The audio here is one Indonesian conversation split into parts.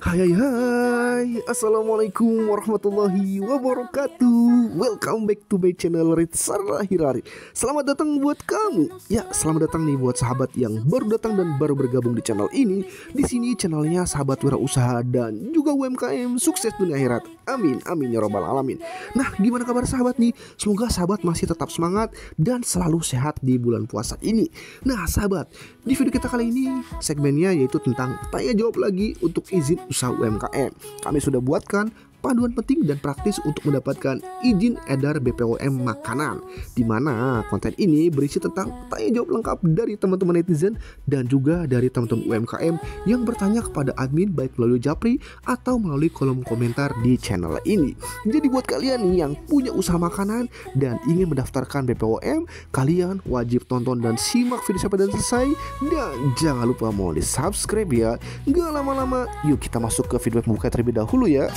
Hai, Assalamualaikum warahmatullahi wabarakatuh. Welcome back to my channel Ritsar Hirari. Selamat datang buat kamu. Ya, selamat datang nih buat sahabat yang baru datang dan baru bergabung di channel ini. Di sini channelnya sahabat wirausaha dan juga UMKM sukses dunia akhirat. Amin, amin ya robbal alamin. Nah, gimana kabar sahabat nih? Semoga sahabat masih tetap semangat dan selalu sehat di bulan puasa ini. Nah, sahabat, di video kita kali ini segmennya yaitu tentang tanya jawab lagi untuk izin usaha UMKM. Kami sudah buatkan panduan penting dan praktis untuk mendapatkan izin edar BPOM makanan, di mana konten ini berisi tentang tanya jawab lengkap dari teman-teman netizen dan juga dari teman-teman UMKM yang bertanya kepada admin baik melalui Japri atau melalui kolom komentar di channel ini. Jadi buat kalian nih yang punya usaha makanan dan ingin mendaftarkan BPOM, kalian wajib tonton dan simak video sampai dan selesai, dan jangan lupa mau di subscribe ya. Gak lama-lama, yuk kita masuk ke video pembuka terlebih dahulu ya.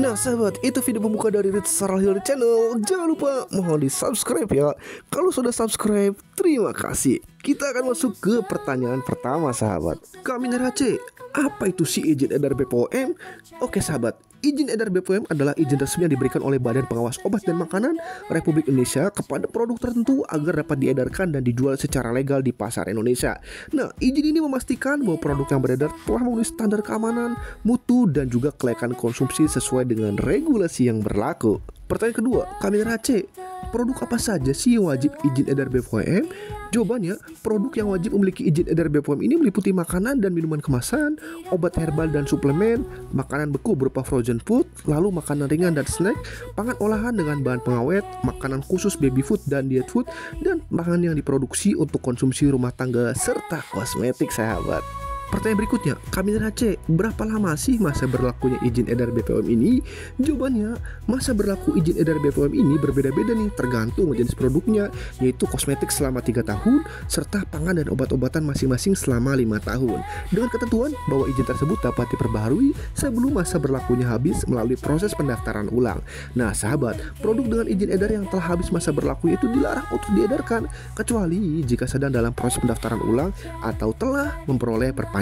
Nah sahabat, itu video pembuka dari Ritsar Hirari Channel. Jangan lupa mohon di subscribe ya. Kalau sudah subscribe, terima kasih. Kita akan masuk ke pertanyaan pertama sahabat. Kak Minarace, apa itu si izin edar BPOM? Oke sahabat, izin edar BPOM adalah izin resmi yang diberikan oleh Badan Pengawas Obat dan Makanan Republik Indonesia kepada produk tertentu agar dapat diedarkan dan dijual secara legal di pasar Indonesia. Nah, izin ini memastikan bahwa produk yang beredar telah memenuhi standar keamanan, mutu, dan juga kelayakan konsumsi sesuai dengan regulasi yang berlaku. Pertanyaan kedua, Kamera C, produk apa saja sih yang wajib izin edar BPOM? Jawabannya, produk yang wajib memiliki izin edar BPOM ini meliputi makanan dan minuman kemasan, obat herbal dan suplemen, makanan beku berupa frozen food, lalu makanan ringan dan snack, pangan olahan dengan bahan pengawet, makanan khusus baby food dan diet food, dan makanan yang diproduksi untuk konsumsi rumah tangga serta kosmetik sahabat. Pertanyaan berikutnya, Kamera C, berapa lama sih masa berlakunya izin edar BPOM ini? Jawabannya, masa berlaku izin edar BPOM ini berbeda-beda nih, tergantung jenis produknya, yaitu kosmetik selama 3 tahun, serta pangan dan obat-obatan masing-masing selama 5 tahun. Dengan ketentuan bahwa izin tersebut dapat diperbaharui sebelum masa berlakunya habis melalui proses pendaftaran ulang. Nah sahabat, produk dengan izin edar yang telah habis masa berlaku itu dilarang untuk diedarkan, kecuali jika sedang dalam proses pendaftaran ulang atau telah memperoleh perpanjangan,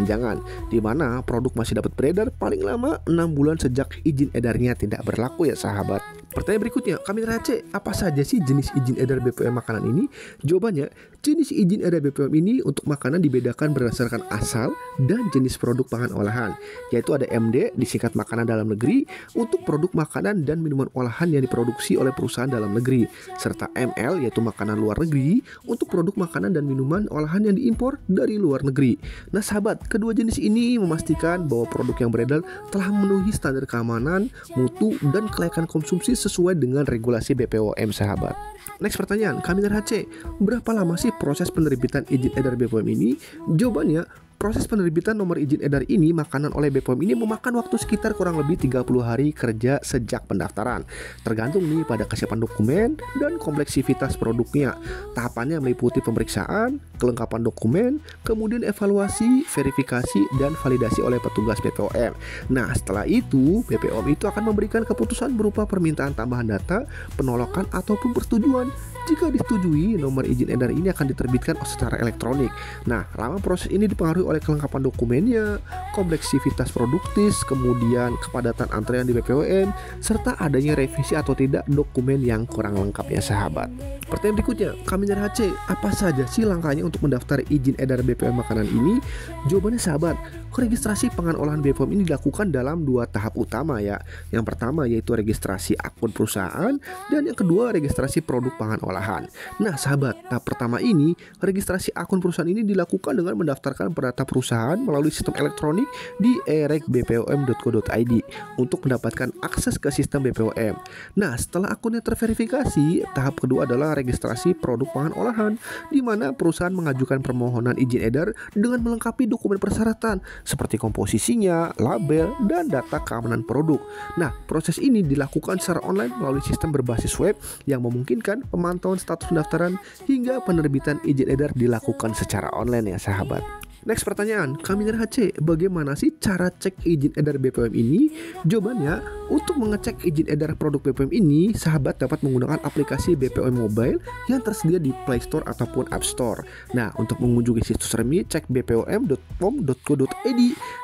di mana produk masih dapat beredar paling lama 6 bulan sejak izin edarnya tidak berlaku ya sahabat. Pertanyaan berikutnya, Kamera C, apa saja sih jenis izin edar BPOM makanan ini? Jawabannya, jenis izin edar BPOM ini untuk makanan dibedakan berdasarkan asal dan jenis produk pangan olahan, yaitu ada MD disingkat makanan dalam negeri untuk produk makanan dan minuman olahan yang diproduksi oleh perusahaan dalam negeri, serta ML yaitu makanan luar negeri untuk produk makanan dan minuman olahan yang diimpor dari luar negeri. Nah sahabat, kedua jenis ini memastikan bahwa produk yang beredar telah memenuhi standar keamanan, mutu, dan kelayakan konsumsi sesuai dengan regulasi BPOM sahabat. Next pertanyaan, Kamera C, berapa lama sih proses penerbitan izin edar BPOM ini? Jawabannya, proses penerbitan nomor izin edar ini makanan oleh BPOM ini memakan waktu sekitar kurang lebih 30 hari kerja sejak pendaftaran. Tergantung nih pada kesiapan dokumen dan kompleksivitas produknya. Tahapannya meliputi pemeriksaan, kelengkapan dokumen, kemudian evaluasi, verifikasi, dan validasi oleh petugas BPOM. Nah setelah itu, BPOM itu akan memberikan keputusan berupa permintaan tambahan data, penolakan, ataupun persetujuan. Jika disetujui, nomor izin edar ini akan diterbitkan secara elektronik. Nah, lama proses ini dipengaruhi oleh kelengkapan dokumennya, kompleksivitas produktis, kemudian kepadatan antrean di BPOM, serta adanya revisi atau tidak dokumen yang kurang lengkap ya sahabat. Pertanyaan berikutnya, Kamera C, apa saja sih langkahnya untuk mendaftar izin edar BPOM makanan ini? Jawabannya sahabat, registrasi pangan olahan BPOM ini dilakukan dalam 2 tahap utama ya. Yang pertama yaitu registrasi akun perusahaan, dan yang kedua registrasi produk pangan olahan. Nah sahabat, tahap pertama ini, registrasi akun perusahaan ini dilakukan dengan mendaftarkan data perusahaan melalui sistem elektronik di eregbpom.co.id untuk mendapatkan akses ke sistem BPOM. Nah setelah akunnya terverifikasi, tahap kedua adalah registrasi produk pangan olahan, di mana perusahaan mengajukan permohonan izin edar dengan melengkapi dokumen persyaratan seperti komposisinya, label, dan data keamanan produk. Nah, proses ini dilakukan secara online melalui sistem berbasis web yang memungkinkan pemantauan status pendaftaran hingga penerbitan izin edar dilakukan secara online ya sahabat. Next pertanyaan, Kaminer HC, bagaimana sih cara cek izin edar BPOM ini? Jawabannya, untuk mengecek izin edar produk BPOM ini, sahabat dapat menggunakan aplikasi BPOM Mobile yang tersedia di Play Store ataupun App Store. Nah, untuk mengunjungi situs resmi, cek bpom.pom.co.id.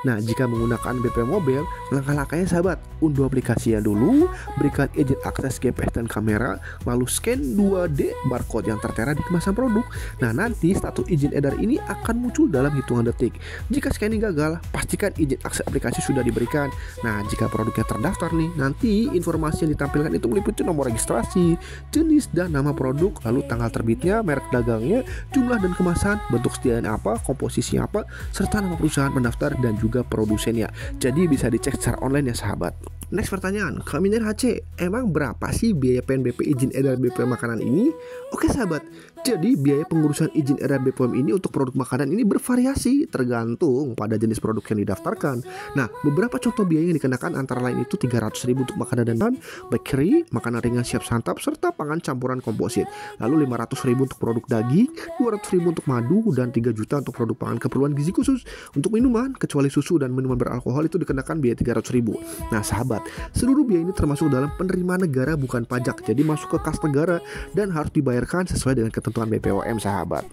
Nah, jika menggunakan BPOM Mobile, langkah-langkahnya sahabat, unduh aplikasinya dulu, berikan izin akses GPS dan kamera, lalu scan 2D barcode yang tertera di kemasan produk. Nah, nanti status izin edar ini akan muncul dalam hitungan detik. Jika scanning gagal, pastikan izin akses aplikasi sudah diberikan. Nah, jika produknya terdaftar nih, nanti informasi yang ditampilkan itu meliputi nomor registrasi, jenis dan nama produk, lalu tanggal terbitnya, merek dagangnya, jumlah dan kemasan, bentuk sediaan apa, komposisinya apa, serta nama perusahaan pendaftar dan juga produsennya. Jadi bisa dicek secara online ya sahabat. Next pertanyaan, Kaminer HC, emang berapa sih biaya PNBP izin edar BPOM makanan ini? Oke sahabat, jadi biaya pengurusan izin edar BPOM ini untuk produk makanan ini bervariasi tergantung pada jenis produk yang didaftarkan. Nah, beberapa contoh biaya yang dikenakan antara lain itu 300.000 untuk makanan dan bakery, makanan ringan siap santap, serta pangan campuran komposit. Lalu 500.000 untuk produk daging, 200.000 untuk madu, dan 3 juta untuk produk pangan keperluan gizi khusus. Untuk minuman, kecuali susu dan minuman beralkohol itu dikenakan biaya 300.000. Nah sahabat, seluruh biaya ini termasuk dalam penerimaan negara bukan pajak, jadi masuk ke kas negara dan harus dibayarkan sesuai dengan ketentuan BPOM sahabat.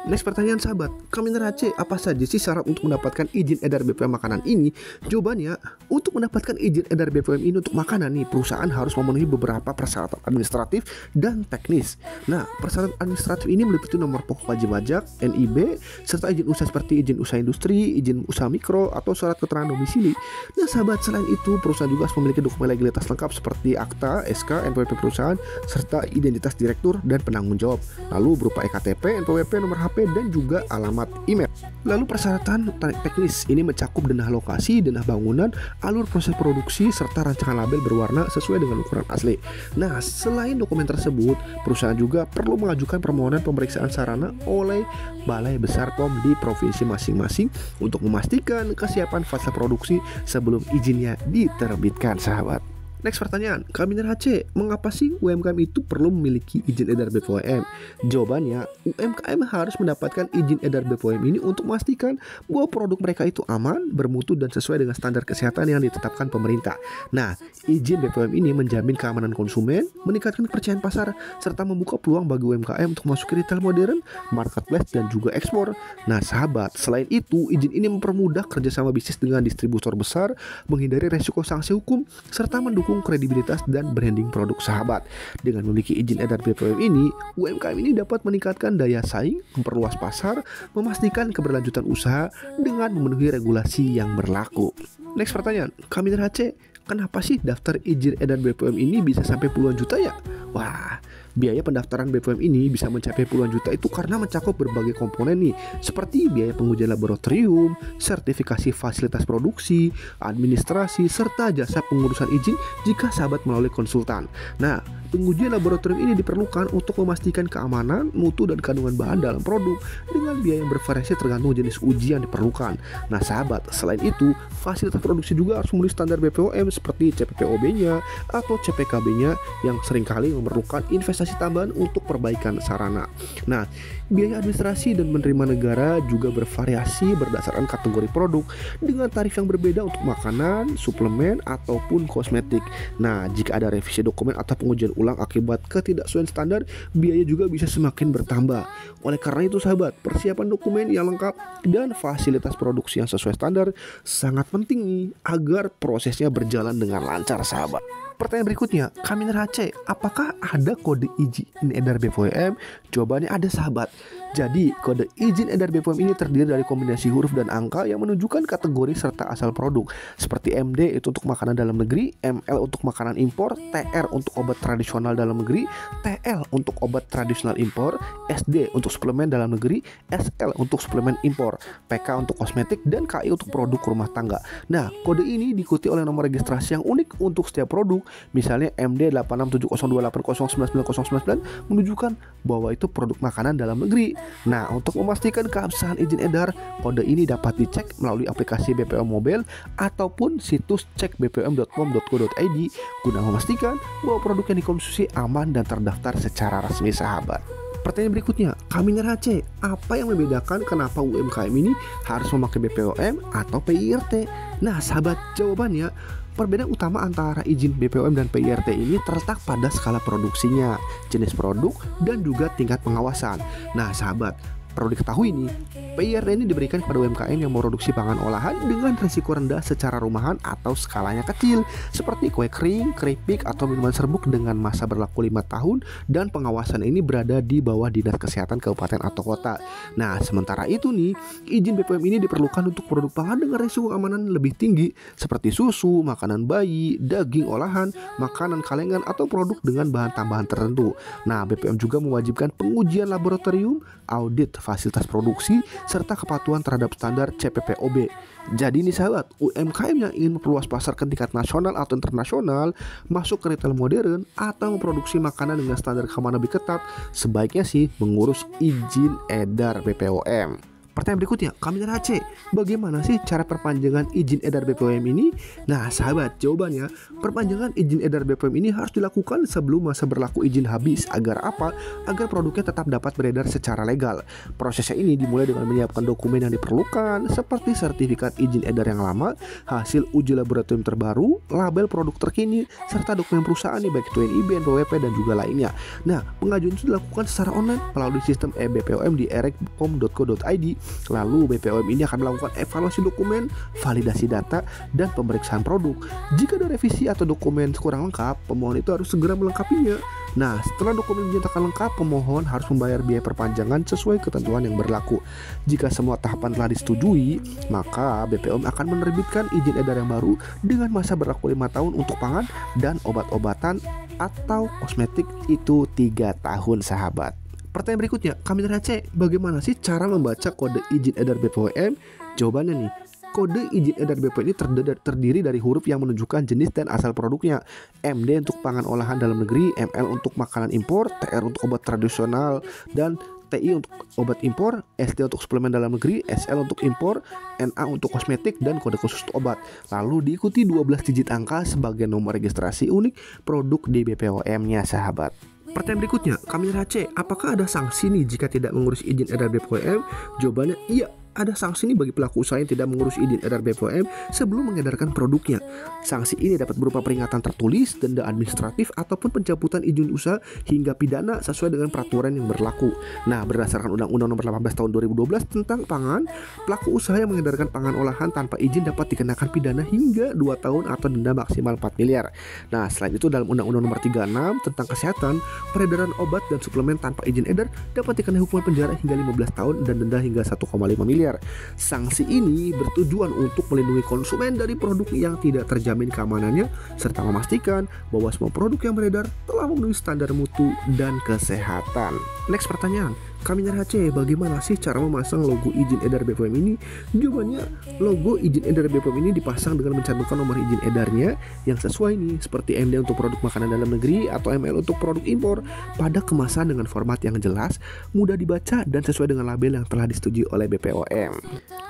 Next pertanyaan sahabat, Kaminer HC, apa saja sih syarat untuk mendapatkan izin edar BPOM makanan ini? Jawabannya, untuk mendapatkan izin edar BPOM ini untuk makanan nih, perusahaan harus memenuhi beberapa persyaratan administratif dan teknis. Nah, persyaratan administratif ini meliputi nomor pokok wajib pajak, NIB, serta izin usaha seperti izin usaha industri, izin usaha mikro, atau surat keterangan domisili. Nah sahabat, selain itu perusahaan juga harus memiliki dokumen legalitas lengkap seperti akta, SK, NPWP perusahaan, serta identitas direktur dan penanggung jawab. Lalu berupa EKTP, NPWP, nomor HP, dan juga alamat email. Lalu persyaratan teknis ini mencakup denah lokasi, denah bangunan, alur proses produksi, serta rancangan label berwarna sesuai dengan ukuran asli. Nah, selain dokumen tersebut, perusahaan juga perlu mengajukan permohonan pemeriksaan sarana oleh Balai Besar POM di provinsi masing-masing untuk memastikan kesiapan fase produksi sebelum izinnya diterbitkan sahabat. Next pertanyaan, Kaminer HC, mengapa sih UMKM itu perlu memiliki izin edar BPOM? Jawabannya, UMKM harus mendapatkan izin edar BPOM ini untuk memastikan bahwa produk mereka itu aman, bermutu, dan sesuai dengan standar kesehatan yang ditetapkan pemerintah. Nah, izin BPOM ini menjamin keamanan konsumen, meningkatkan kepercayaan pasar, serta membuka peluang bagi UMKM untuk masuk ke retail modern, marketplace, dan juga ekspor. Nah sahabat, selain itu, izin ini mempermudah kerjasama bisnis dengan distributor besar, menghindari resiko sanksi hukum, serta mendukung kredibilitas dan branding produk sahabat. Dengan memiliki izin edar BPOM ini, UMKM ini dapat meningkatkan daya saing, memperluas pasar, memastikan keberlanjutan usaha dengan memenuhi regulasi yang berlaku. Next pertanyaan, Kaminer HC, kenapa sih daftar izin edar BPOM ini bisa sampai puluhan juta ya? Wah, biaya pendaftaran BPOM ini bisa mencapai puluhan juta itu karena mencakup berbagai komponen nih, seperti biaya pengujian laboratorium, sertifikasi fasilitas produksi, administrasi, serta jasa pengurusan izin jika sahabat melalui konsultan. Nah, pengujian laboratorium ini diperlukan untuk memastikan keamanan, mutu, dan kandungan bahan dalam produk dengan biaya yang bervariasi tergantung jenis uji yang diperlukan. Nah sahabat, selain itu, fasilitas produksi juga harus memenuhi standar BPOM seperti CPPOB-nya atau CPKB-nya yang seringkali memerlukan investasi tambahan untuk perbaikan sarana. Nah, biaya administrasi dan penerimaan negara juga bervariasi berdasarkan kategori produk dengan tarif yang berbeda untuk makanan, suplemen, ataupun kosmetik. Nah, jika ada revisi dokumen atau pengujian ulang akibat ketidaksesuaian standar, biaya juga bisa semakin bertambah. Oleh karena itu sahabat, persiapan dokumen yang lengkap dan fasilitas produksi yang sesuai standar sangat penting nih agar prosesnya berjalan dengan lancar sahabat. Pertanyaan berikutnya, Kaminer HC, apakah ada kode izin edar BPOM? Jawabannya ada sahabat. Jadi, kode izin edar BPOM ini terdiri dari kombinasi huruf dan angka yang menunjukkan kategori serta asal produk. Seperti MD itu untuk makanan dalam negeri, ML untuk makanan impor, TR untuk obat tradisional dalam negeri, TL untuk obat tradisional impor, SD untuk suplemen dalam negeri, SL untuk suplemen impor, PK untuk kosmetik, dan KI untuk produk rumah tangga. Nah, kode ini diikuti oleh nomor registrasi yang unik untuk setiap produk misalnya MD 867028099099 menunjukkan bahwa itu produk makanan dalam negeri. Nah, untuk memastikan keabsahan izin edar, kode ini dapat dicek melalui aplikasi BPOM Mobile ataupun situs cekbpom.com.go.id guna memastikan bahwa produk yang dikonsumsi aman dan terdaftar secara resmi, sahabat. Pertanyaan berikutnya, Kaminer HC, apa yang membedakan kenapa UMKM ini harus memakai BPOM atau PIRT? Nah, sahabat, jawabannya, perbedaan utama antara izin BPOM dan PIRT ini terletak pada skala produksinya, jenis produk, dan juga tingkat pengawasan. Nah, sahabat, perlu diketahui nih, PIRT ini diberikan kepada UMKM yang memproduksi pangan olahan dengan risiko rendah secara rumahan atau skalanya kecil, seperti kue kering, keripik, atau minuman serbuk dengan masa berlaku 5 tahun dan pengawasan ini berada di bawah Dinas Kesehatan Kabupaten atau Kota. Nah, sementara itu nih, izin BPOM ini diperlukan untuk produk pangan dengan risiko keamanan lebih tinggi seperti susu, makanan bayi, daging olahan, makanan kalengan, atau produk dengan bahan tambahan tertentu. Nah, BPOM juga mewajibkan pengujian laboratorium, audit fasilitas produksi, serta kepatuhan terhadap standar CPPOB. Jadi nih sahabat, UMKM yang ingin memperluas pasar ke tingkat nasional atau internasional, masuk ke retail modern, atau memproduksi makanan dengan standar keamanan lebih ketat, sebaiknya sih mengurus izin edar BPOM. Pertanyaan berikutnya, Kaminer HC, bagaimana sih cara perpanjangan izin edar BPOM ini? Nah, sahabat, jawabannya, perpanjangan izin edar BPOM ini harus dilakukan sebelum masa berlaku izin habis. Agar apa? Agar produknya tetap dapat beredar secara legal. Prosesnya ini dimulai dengan menyiapkan dokumen yang diperlukan, seperti sertifikat izin edar yang lama, hasil uji laboratorium terbaru, label produk terkini, serta dokumen perusahaan nih, baik itu NIB, NPWP, dan juga lainnya. Nah, pengajuan itu dilakukan secara online melalui sistem e-BPOM di erekpom.co.id. Lalu BPOM ini akan melakukan evaluasi dokumen, validasi data, dan pemeriksaan produk. Jika ada revisi atau dokumen kurang lengkap, pemohon itu harus segera melengkapinya. Nah, setelah dokumen dinyatakan lengkap, pemohon harus membayar biaya perpanjangan sesuai ketentuan yang berlaku. Jika semua tahapan telah disetujui, maka BPOM akan menerbitkan izin edar yang baru dengan masa berlaku 5 tahun untuk pangan dan obat-obatan atau kosmetik itu 3 tahun, sahabat. Pertanyaan berikutnya, Kaminer HC, bagaimana sih cara membaca kode izin edar BPOM? Jawabannya nih, kode izin edar BPOM ini terdiri dari huruf yang menunjukkan jenis dan asal produknya. MD untuk pangan olahan dalam negeri, ML untuk makanan impor, TR untuk obat tradisional, dan TI untuk obat impor, SD untuk suplemen dalam negeri, SL untuk impor, NA untuk kosmetik, dan kode khusus untuk obat. Lalu diikuti 12 digit angka sebagai nomor registrasi unik produk di BPOM-nya, sahabat. Pertanyaan berikutnya, Kaminer HC, apakah ada sanksi nih jika tidak mengurus izin edar BPOM? Jawabannya iya. Ada sanksi ini bagi pelaku usaha yang tidak mengurus izin edar BPOM sebelum mengedarkan produknya. Sanksi ini dapat berupa peringatan tertulis, denda administratif, ataupun pencabutan izin usaha hingga pidana sesuai dengan peraturan yang berlaku. Nah, berdasarkan Undang-Undang Nomor 18 Tahun 2012 tentang pangan, pelaku usaha yang mengedarkan pangan olahan tanpa izin dapat dikenakan pidana hingga 2 tahun atau denda maksimal 4 miliar. Nah, selain itu dalam Undang-Undang Nomor 36 tentang kesehatan, peredaran obat dan suplemen tanpa izin edar dapat dikenai hukuman penjara hingga 15 tahun dan denda hingga 1,5 miliar. Sanksi ini bertujuan untuk melindungi konsumen dari produk yang tidak terjamin keamanannya serta memastikan bahwa semua produk yang beredar telah memenuhi standar mutu dan kesehatan. Next pertanyaan, Kaminer HC, bagaimana sih cara memasang logo izin edar BPOM ini? Jawabannya, logo izin edar BPOM ini dipasang dengan mencantumkan nomor izin edarnya yang sesuai nih, seperti MD untuk produk makanan dalam negeri atau ML untuk produk impor, pada kemasan dengan format yang jelas, mudah dibaca, dan sesuai dengan label yang telah disetujui oleh BPOM.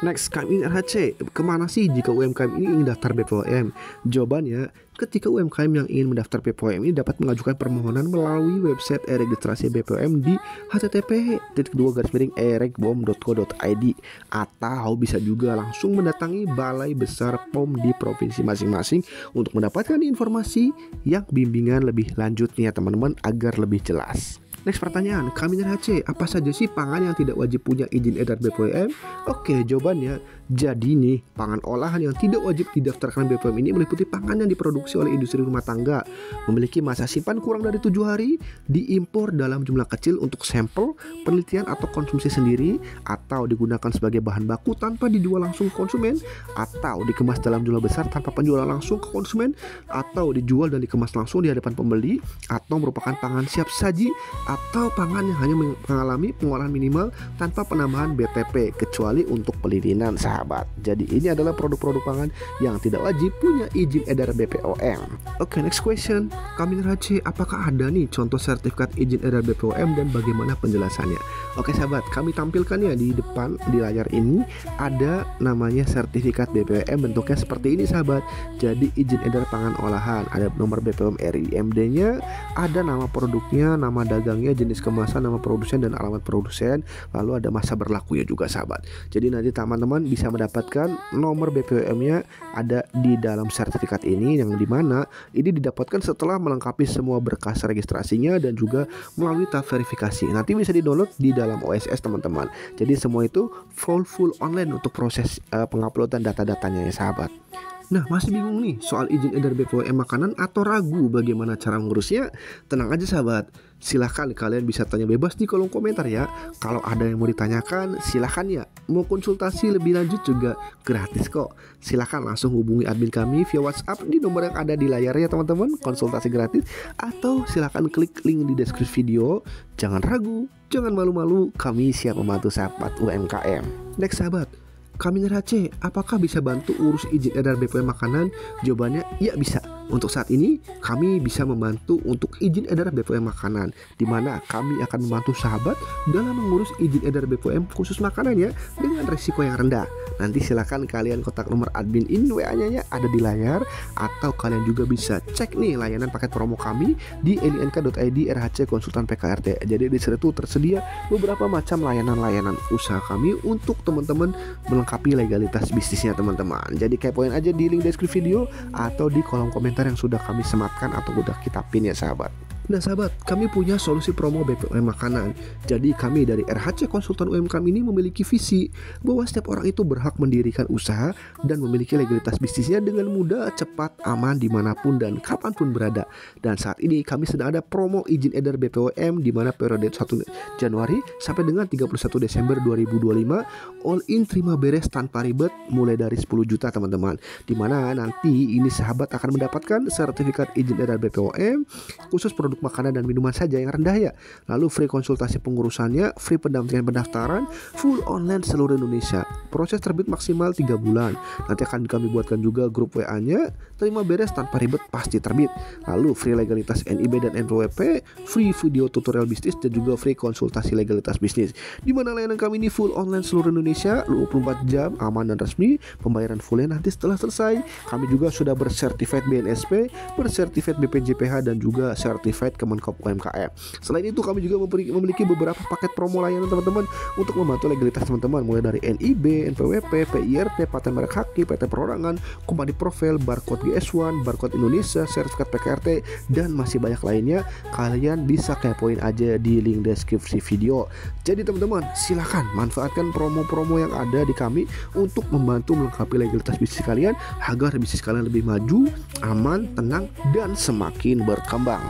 Next, Kaminer HC, kemana sih jika UMKM ini ingin daftar BPOM? Jawabannya, ketika UMKM yang ingin mendaftar BPOM ini dapat mengajukan permohonan melalui website e-registrasi BPOM di http://erekpom.co.id atau bisa juga langsung mendatangi Balai Besar POM di provinsi masing-masing untuk mendapatkan informasi yang bimbingan lebih lanjutnya, teman-teman, agar lebih jelas. Next pertanyaan, Kaminer HC, apa saja sih pangan yang tidak wajib punya izin edar BPOM? Oke, jawabannya, jadi nih, pangan olahan yang tidak wajib didaftarkan BPOM ini meliputi pangan yang diproduksi oleh industri rumah tangga, memiliki masa simpan kurang dari 7 hari, diimpor dalam jumlah kecil untuk sampel, penelitian atau konsumsi sendiri, atau digunakan sebagai bahan baku tanpa dijual langsung ke konsumen, atau dikemas dalam jumlah besar tanpa penjualan langsung ke konsumen, atau dijual dan dikemas langsung di hadapan pembeli, atau merupakan pangan siap saji, atau pangan yang hanya mengalami pengolahan minimal tanpa penambahan BTP kecuali untuk pelilinan, sahabat. sahabat. Jadi ini adalah produk-produk pangan yang tidak wajib punya izin edar BPOM. Oke, next question. Kami Nerace, apakah ada nih contoh sertifikat izin edar BPOM dan bagaimana penjelasannya? Oke sahabat, kami tampilkan ya di depan di layar ini ada namanya sertifikat BPOM, bentuknya seperti ini sahabat. Jadi izin edar pangan olahan, ada nomor BPOM RIMD-nya, ada nama produknya, nama dagangnya, jenis kemasan, nama produsen dan alamat produsen, lalu ada masa berlakunya juga sahabat. Jadi nanti teman-teman bisa mendapatkan nomor BPOM-nya ada di dalam sertifikat ini, yang dimana ini didapatkan setelah melengkapi semua berkas registrasinya dan juga melalui tahap verifikasi. Nanti bisa di-download di dalam OSS teman-teman. Jadi semua itu full online untuk proses penguploadan data-datanya ya sahabat. Nah, masih bingung nih soal izin edar BPOM makanan atau ragu bagaimana cara mengurusnya? Tenang aja sahabat, silahkan kalian bisa tanya bebas di kolom komentar ya. Kalau ada yang mau ditanyakan silahkan ya. Mau konsultasi lebih lanjut juga gratis kok. Silahkan langsung hubungi admin kami via WhatsApp di nomor yang ada di layar ya teman-teman, konsultasi gratis. Atau silahkan klik link di deskripsi video. Jangan ragu, jangan malu-malu, kami siap membantu sahabat UMKM. Next sahabat, kami Nerace, apakah bisa bantu urus izin edar BPOM makanan? Jawabannya ya bisa. Untuk saat ini kami bisa membantu untuk izin edar BPOM makanan, di mana kami akan membantu sahabat dalam mengurus izin edar BPOM khusus makanan ya, dengan risiko yang rendah. Nanti silakan kalian kontak nomor admin in WA-nya ya, ada di layar, atau kalian juga bisa cek nih layanan paket promo kami di link.id RHC Konsultan PKRT. Jadi di situ tersedia beberapa macam layanan-layanan usaha kami untuk teman-teman melengkapi legalitas bisnisnya teman-teman. Jadi kepoin aja di link deskripsi video atau di kolom komentar yang sudah kami sematkan atau udah kita pin ya sahabat. Nah sahabat, kami punya solusi promo BPOM makanan. Jadi kami dari RHC Konsultan UMKM ini memiliki visi bahwa setiap orang itu berhak mendirikan usaha dan memiliki legalitas bisnisnya dengan mudah, cepat, aman dimanapun dan kapanpun berada. Dan saat ini kami sedang ada promo izin edar BPOM di mana periode 1 Januari sampai dengan 31 Desember 2025 all in terima beres tanpa ribet mulai dari 10 juta teman-teman. Dimana nanti ini sahabat akan mendapatkan sertifikat izin edar BPOM khusus produk makanan dan minuman saja yang rendah ya. Lalu free konsultasi pengurusannya, free pendampingan pendaftaran, full online seluruh Indonesia. Proses terbit maksimal 3 bulan. Nanti akan kami buatkan juga grup WA-nya, terima beres tanpa ribet pasti terbit. Lalu free legalitas NIB dan NPWP, free video tutorial bisnis dan juga free konsultasi legalitas bisnis. Di mana layanan kami ini full online seluruh Indonesia, 24 jam, aman dan resmi. Pembayaran fullnya nanti setelah selesai. Kami juga sudah bersertifikat BNSP, bersertifikat BPJPH dan juga sertifikat Kemenkop UMKM. Selain itu kami juga memiliki beberapa paket promo layanan teman-teman untuk membantu legalitas teman-teman, mulai dari NIB, NPWP, PIRT, paten merek haki, PT perorangan, company profile, barcode GS1, barcode Indonesia, sertifikat PKRT dan masih banyak lainnya. Kalian bisa kepoin aja di link deskripsi video. Jadi teman-teman silahkan manfaatkan promo-promo yang ada di kami untuk membantu melengkapi legalitas bisnis kalian agar bisnis kalian lebih maju, aman, tenang dan semakin berkembang.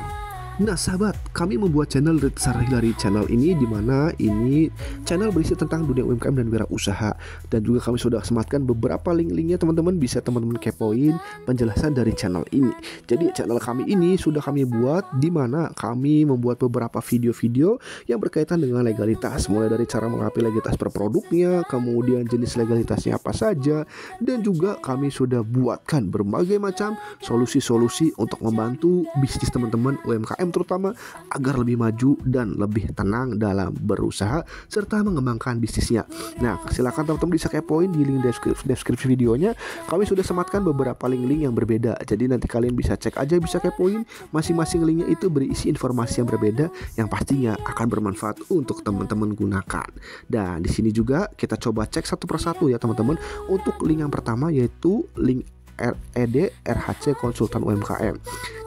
Nah sahabat, kami membuat channel Red Sarahilari channel ini, dimana ini channel berisi tentang dunia UMKM dan wirausaha. Dan juga kami sudah sematkan beberapa link-linknya teman-teman, bisa teman-teman kepoin penjelasan dari channel ini. Jadi channel kami ini sudah kami buat, dimana kami membuat beberapa video-video yang berkaitan dengan legalitas, mulai dari cara mengapi legalitas per produknya, kemudian jenis legalitasnya apa saja, dan juga kami sudah buatkan berbagai macam solusi-solusi untuk membantu bisnis teman-teman UMKM terutama agar lebih maju dan lebih tenang dalam berusaha serta mengembangkan bisnisnya. Nah silakan teman-teman bisa kepoin di link deskripsi videonya. Kami sudah sematkan beberapa link-link yang berbeda, jadi nanti kalian bisa cek aja, bisa kepoin. Masing-masing linknya itu berisi informasi yang berbeda yang pastinya akan bermanfaat untuk teman-teman gunakan. Dan di sini juga kita coba cek satu persatu ya teman-teman. Untuk link yang pertama yaitu link RED RHC Konsultan UMKM.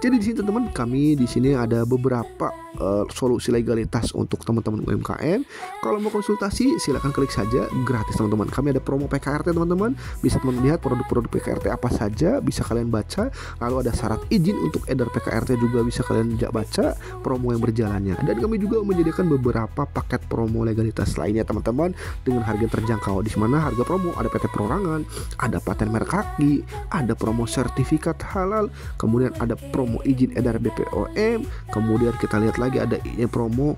Jadi di sini teman-teman, kami di sini ada beberapa solusi legalitas untuk teman-teman UMKM. Kalau mau konsultasi silakan klik saja, gratis teman-teman. Kami ada promo PKRT teman-teman, bisa teman lihat produk-produk PKRT apa saja, bisa kalian baca. Lalu ada syarat izin untuk edar PKRT juga bisa kalian baca promo yang berjalannya. Dan kami juga menyediakan beberapa paket promo legalitas lainnya teman-teman dengan harga terjangkau. Di mana harga promo ada PT perorangan, ada paten merek haki, ada promo sertifikat halal, kemudian ada promo izin edar BPOM, kemudian kita lihat lagi ada promo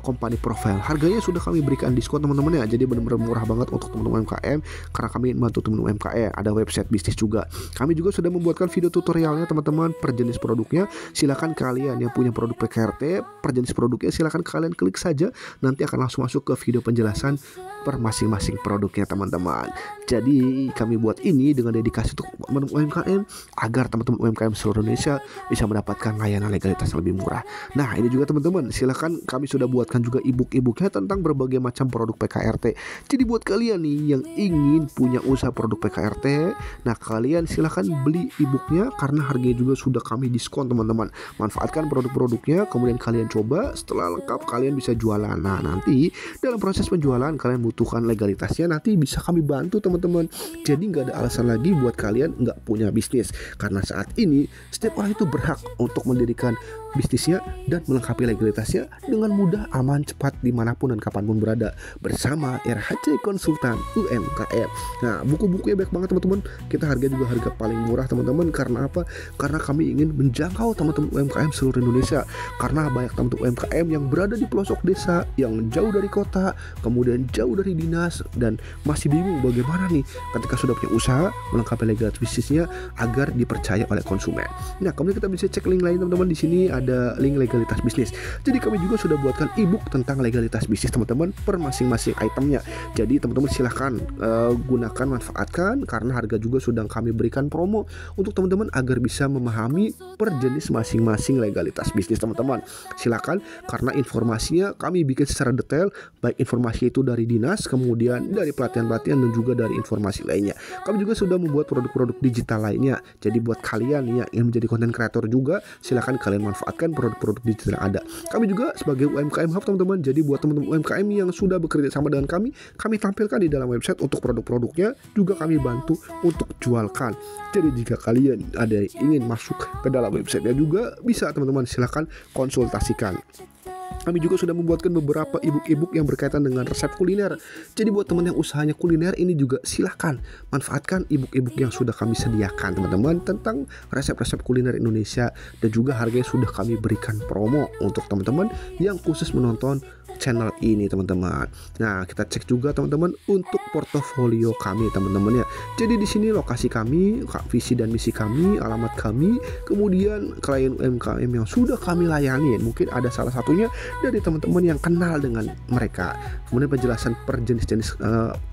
company profile. Harganya sudah kami berikan diskon teman-teman ya. Jadi benar-benar murah banget untuk teman-teman UMKM karena kami membantu teman-teman UMKM. Ada website bisnis juga. Kami juga sudah membuatkan video tutorialnya teman-teman per jenis produknya. Silakan kalian yang punya produk PKRT per jenis produknya silakan kalian klik saja. Nanti akan langsung masuk ke video penjelasan per masing-masing produknya teman-teman. Jadi kami buat ini dengan dedikasi untuk teman-teman UMKM agar teman-teman UMKM seluruh Indonesia bisa mendapatkan layanan legalitas yang lebih murah. Nah ini juga teman-teman, silakan kami sudah buatkan juga e-book-nya tentang berbagai macam produk PKRT. Jadi buat kalian nih yang ingin punya usaha produk PKRT, nah kalian silakan beli e-booknya karena harganya juga sudah kami diskon teman-teman. Manfaatkan produk-produknya, kemudian kalian coba, setelah lengkap kalian bisa jualan. Nah nanti dalam proses penjualan kalian butuhkan legalitasnya, nanti bisa kami bantu teman-teman. Jadi nggak ada alasan lagi buat kalian nggak punya bisnis, karena saat ini setiap orang itu berhak untuk mendirikan bisnisnya dan melengkapi legalitasnya dengan mudah, aman, cepat dimanapun dan kapanpun berada bersama RHC Konsultan UMKM. Nah buku-bukunya banyak banget teman-teman. Kita harga juga harga paling murah teman-teman. Karena apa? Karena kami ingin menjangkau teman-teman UMKM seluruh Indonesia. Karena banyak teman-teman UMKM yang berada di pelosok desa, yang jauh dari kota, kemudian jauh dari dinas, dan masih bingung bagaimana nih ketika sudah punya usaha melengkapi legalitas bisnisnya agar dipercaya oleh konsumen. Nah kemudian kita bisa cek link lain teman-teman. Di sini ada link legalitas bisnis. Jadi kami juga sudah buatkan e-book tentang legalitas bisnis teman-teman per masing-masing itemnya. Jadi teman-teman silahkan gunakan, manfaatkan karena harga juga sudah kami berikan promo untuk teman-teman agar bisa memahami per jenis masing-masing legalitas bisnis teman-teman. Silakan karena informasinya kami bikin secara detail, baik informasi itu dari dinas, kemudian dari pelatihan-pelatihan dan juga dari informasi lainnya. Kami juga sudah membuat produk-produk digital lainnya. Jadi buat kalian yang ingin menjadi konten kreator juga, silakan kalian manfaatkan produk-produk digital yang ada. Kami juga sebagai UMKM Hub teman-teman. Jadi buat teman-teman UMKM yang sudah bekerja sama dengan kami tampilkan di dalam website untuk produk-produknya, juga kami bantu untuk jualkan. Jadi jika kalian ada yang ingin masuk ke dalam websitenya juga bisa teman-teman, silakan konsultasikan. Kami juga sudah membuatkan beberapa e-book yang berkaitan dengan resep kuliner. Jadi buat teman yang usahanya kuliner ini juga silahkan manfaatkan e-book yang sudah kami sediakan teman-teman tentang resep-resep kuliner Indonesia, dan juga harganya sudah kami berikan promo untuk teman-teman yang khusus menonton channel ini teman-teman. Nah kita cek juga teman-teman untuk portofolio kami teman-teman ya. Jadi di sini lokasi kami, visi dan misi kami, alamat kami, kemudian klien UMKM yang sudah kami layani. Mungkin ada salah satunya dari teman-teman yang kenal dengan mereka. Kemudian penjelasan per jenis-jenis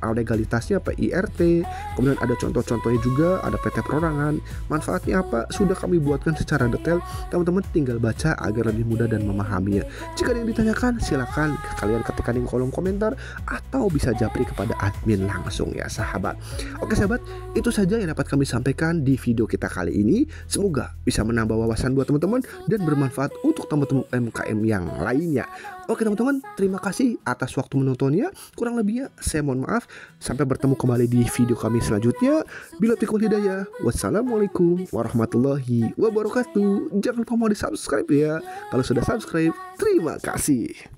legalitasnya PIRT. Kemudian ada contoh-contohnya juga, ada PT perorangan. Manfaatnya apa? Sudah kami buatkan secara detail. Teman-teman tinggal baca agar lebih mudah dan memahaminya. Jika ada yang ditanyakan, silakan kalian ketikkan di kolom komentar atau bisa japri kepada admin langsung ya sahabat. Oke sahabat, itu saja yang dapat kami sampaikan di video kita kali ini. Semoga bisa menambah wawasan buat teman-teman dan bermanfaat untuk teman-teman UMKM yang lainnya. Oke teman-teman, terima kasih atas waktu menontonnya. Kurang lebihnya saya mohon maaf. Sampai bertemu kembali di video kami selanjutnya. Bila taufiq wal hidayah. Wassalamualaikum warahmatullahi wabarakatuh. Jangan lupa mau di subscribe ya. Kalau sudah subscribe, terima kasih.